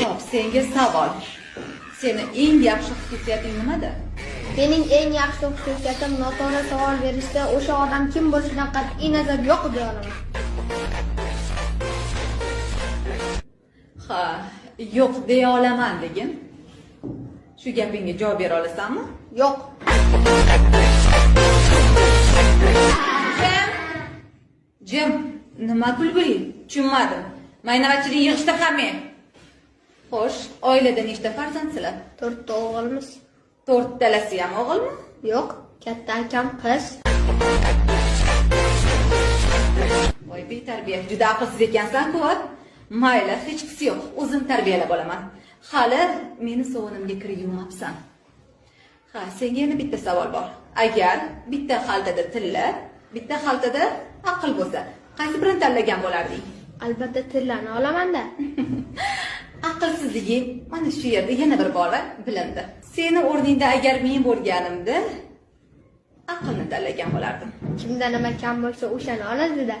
Xo'p, senga savol. Seni eng yaxshi xususiyating nimada? Mening eng yaxshi xususiyatim noto'g'ri savol berishda o'sha odam kim bo'lishidan qat'iy nazar yo'q deya olaman. Ha, yo'q deya olaman degin. Shu gapingga javob bera olasanmi? Yo'q. Jim, nima kulguli? Tushunmadim. Maynavachilik yig'ishda qami. Xo'sh, oilada nechta farzandsizlar? 4 ta o'g'ilmiz. 4 talasi ham o'g'ilmi? Yo'q, katta akam qiz. Voy betarbiya, juda aqlsiz ekansan-ku. Mayli, hech qisi yo'q. O'zim tarbiyalab olaman. Hali meni sovunimga kir yuvmabsan. Ha, senga yana bitta savol bor. Agar bitta xaltada tilla, bitta xaltada aql bo'lsa, qaysi birini tanlagan bo'larding? Albatta tillani olaman-da. Aqlsizligi mana shu yerda yana bir bor bilindi. Seni o'rningda agar men bo'lganimda aqlni tanlagan bo'lardim. Kimda nima kam bo'lsa o'shani oladi-da.